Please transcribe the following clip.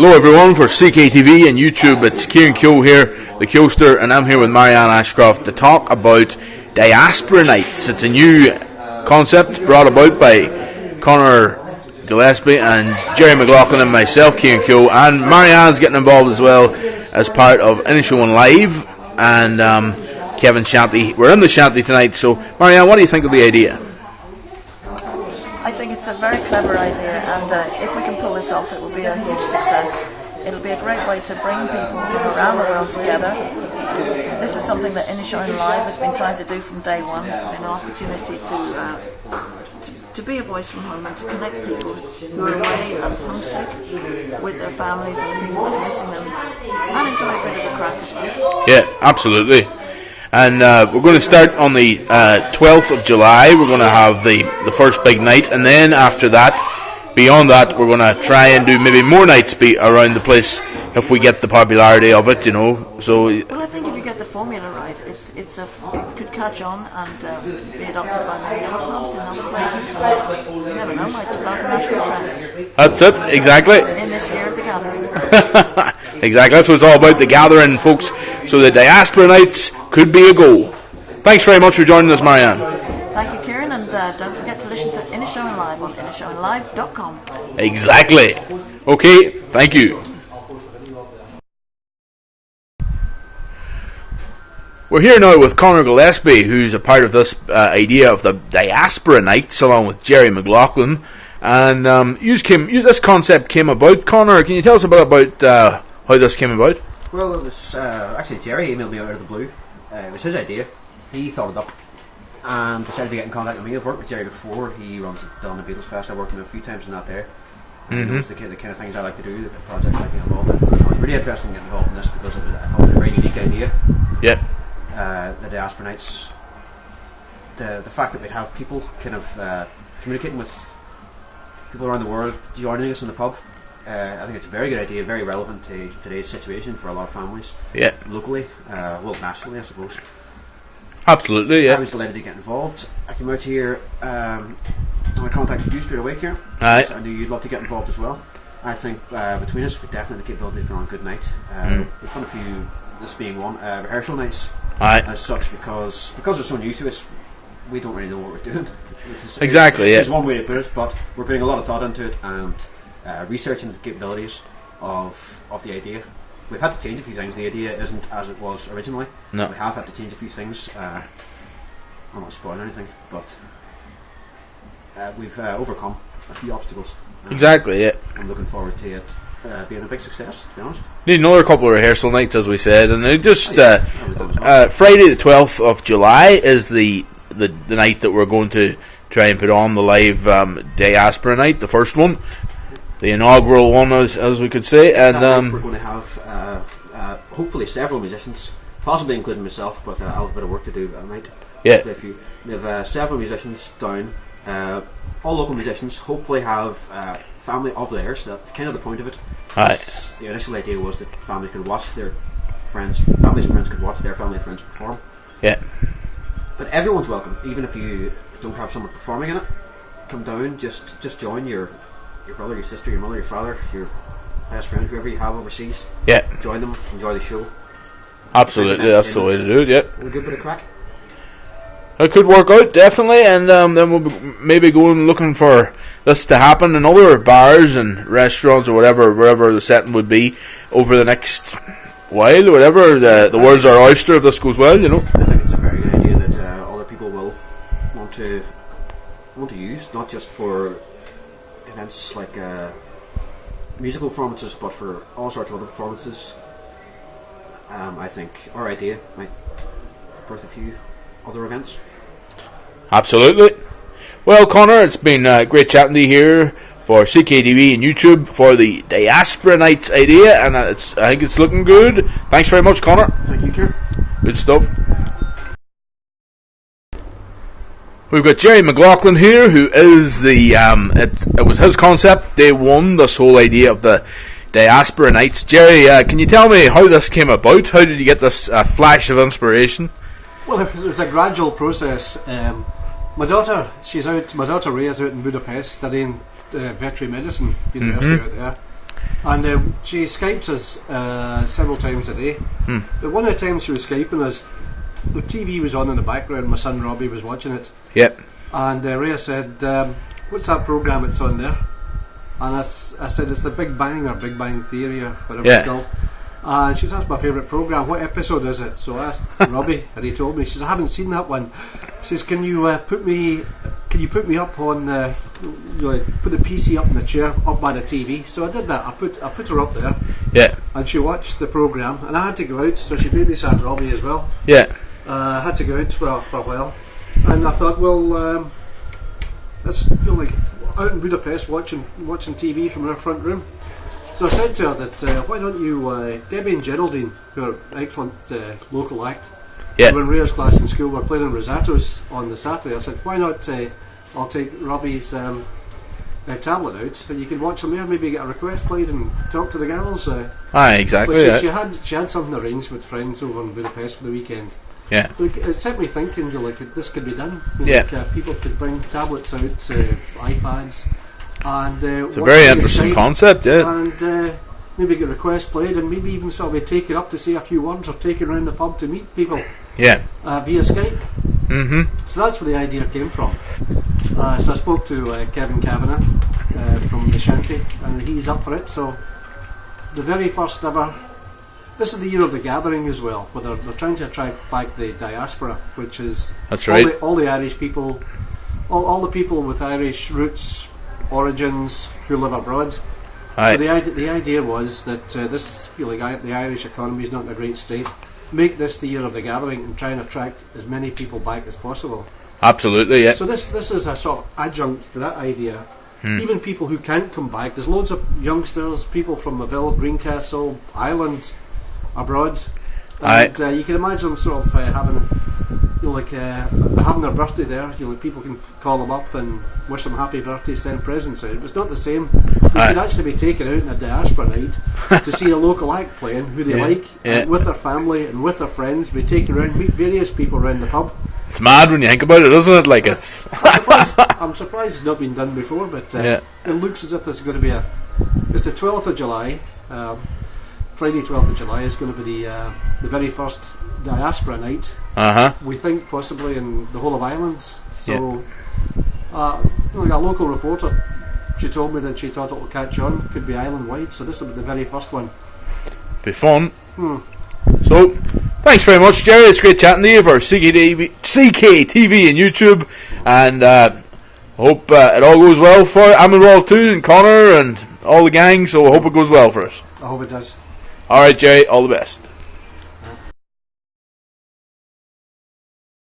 Hello everyone for CKTV and YouTube. It's Kieran Kyo here, the Kyoster, and I'm here with Marianne Ashcroft to talk about Diaspora Nights. It's a new concept brought about by Conor, Gillespie and Gerry McLaughlan and myself, Kieran Kyo, and Marianne's getting involved as well as part of Inishowen Live and Kevin Shanty. We're in the Shanty tonight, so Marianne, what do you think of the idea? I think it's a very clever idea, and if we can pull this off, it will be a huge success. It'll be a great way to bring people from around the world together. This is something that Inishowen Live has been trying to do from day one, an opportunity to be a voice from home and to connect people who are away and homesick with their families and people who are missing them, and enjoy a bit of the crack as well. Yeah, absolutely. And we're going to start on the 12th of July. We're going to have the first big night, and then after that, beyond that, we're going to try and do maybe more nights around the place if we get the popularity of it, you know. So well, I think if you get the formula right, it could catch on and be adopted by many other clubs in other places. So you never know, might start a national trend. That's it, exactly. In this year of the gathering. Exactly, that's what it's all about, the gathering, folks. So the Diaspora Nights could be a go. Thanks very much for joining us, Marianne. Thank you, Kieran, and don't forget to listen to Inishowen Live on inishowenlive.com. Exactly. Okay, thank you. We're here now with Conor Gillespie, who's a part of this idea of the Diaspora Nights, along with Gerry McLaughlan. And this concept came about. Conor, can you tell us a bit about how this came about? Well, it was actually Gerry emailed me out of the blue. It was his idea. He thought it up and decided to get in contact with me. I've worked with Gerry before. He runs the Dun Beatles Fest. I've worked with him a few times in that there. And it's the kind of things I like to do, the projects I like to get involved in. I was really interested in getting involved in this because I thought it was a very unique idea. Yeah. The Diaspora Nights. The fact that we'd have people kind of communicating with people around the world, joining us in the pub. I think it's a very good idea, very relevant to today's situation for a lot of families. Yeah. Locally, well, nationally, I suppose. Absolutely, yeah. I was delighted to get involved. I came out here, and I contacted you straight away, Kieran. Aye. I knew you'd love to get involved as well. I think between us, we definitely have the capability of going on a good night. We've done a few, this being one, rehearsal nights. Aye. As such, because we're so new to us, we don't really know what we're doing. Exactly, yeah. There's one way to put it, but we're putting a lot of thought into it and researching the capabilities of the idea. We've had to change a few things. The idea isn't as it was originally. No. We have had to change a few things. I'm not spoiling anything, but we've overcome a few obstacles. Exactly, yeah. I'm looking forward to it being a big success, to be honest. Need another couple of rehearsal nights, as we said, and it just Friday the 12th of July is the night that we're going to try and put on the live Diaspora Night, the first one, the inaugural one, as we could say. And we're going to have hopefully several musicians, possibly including myself, but I'll have a bit of work to do that night. Yeah. We have several musicians down, all local musicians. Hopefully have family of theirs. That's kind of the point of it. Aye. The initial idea was that families could watch their families and friends could watch their family and friends perform. Yeah. But everyone's welcome, even if you don't have someone performing in it. Come down, just join your brother, your sister, your mother, your father, your best friend, whoever you have overseas. Yeah. Join them, enjoy the show. Absolutely, that's the way to do it, yeah. And a good bit of crack. It could work out, definitely, and then we'll be maybe going looking for this to happen in other bars and restaurants or wherever the setting would be over the next while, whatever. The world's our oyster if this goes well, you know. I think it's a very good idea that other people will want to use, not just for events like musical performances, but for all sorts of other performances. I think our idea might birth a few other events. Absolutely. Well, Conor, it's been great chatting to you here for CKTV and YouTube for the Diaspora Nights idea, and I think it's looking good. Thanks very much, Conor. Thank you, Kieran. Good stuff. We've got Gerry McLaughlan here, who is the it was his concept day one, this whole idea of the Diaspora Nights. Gerry, can you tell me how this came about? How did you get this flash of inspiration? Well, it was a gradual process. My daughter Ray is out in Budapest studying veterinary medicine, university out there. And she Skypes us several times a day. But one of the times she was Skyping us, the TV was on in the background. My son Robbie was watching it. Yep. And Rhea said, "What's that program that's on there?" And I said, "It's the Big Bang or Big Bang Theory or whatever it's called." And she's asked my favourite program. What episode is it? So I asked Robbie, and he told me. She says, "I haven't seen that one." She says, "Can you put me up on put the PC up in the chair up by the TV?" So I did that. I put her up there. Yeah. And she watched the program, and I had to go out. So she babysat Robbie as well. Yeah. I had to go out for a while, and I thought, well, that's like out in Budapest watching TV from her front room. So I said to her that why don't you, Debbie and Geraldine, who are excellent local act, Yeah. were in Rhea's class in school, were playing in Rosatos on the Saturday. I said, why not? I'll take Robbie's tablet out, and you can watch them there. Maybe get a request played and talk to the girls. Aye, exactly. But she had something arranged with friends over in Budapest for the weekend. Yeah. Look, it set me thinking. This could be done. Yeah. People could bring tablets out, iPads, and It's a very interesting concept, yeah. And maybe get requests played, and maybe even sort of take it up to say a few words or take it around the pub to meet people. Yeah. Via Skype. Mm-hmm. So that's where the idea came from. So I spoke to Kevin Kavanagh from the Shanty, and he's up for it. So the very first ever. This is the year of the gathering as well, where they're trying to attract back the diaspora, which is That's right. all the Irish people, all the people with Irish roots, origins who live abroad. Aye. So the idea was that the Irish economy is not in a great state. Make this the year of the gathering and try and attract as many people back as possible. Absolutely, yeah. So this is a sort of adjunct to that idea. Even people who can't come back. There's loads of youngsters, people from Maville, Greencastle, Ireland, abroad, and you can imagine them sort of having their birthday there. People can call them up and wish them happy birthday, send presents out. It's not the same. You could actually be taken out on a diaspora night to see a local act playing who they like, and with their family and with their friends. Be taken around, meet various people around the pub. It's mad when you think about it, isn't it? Like it's. I'm surprised it's not been done before, but it looks as if there's going to be It's the 12th of July. Friday 12th of July is going to be the very first diaspora night. We think possibly in the whole of Ireland. So a local reporter, she told me that she thought it would catch on, could be island wide, so this will be the very first one. Be fun. So thanks very much, Gerry. It's great chatting to you for CKTV and YouTube, and I hope it all goes well for I'm involved too, and Conor and all the gang, so I hope it goes well for us. I hope it does. Alright, Gerry, all the best.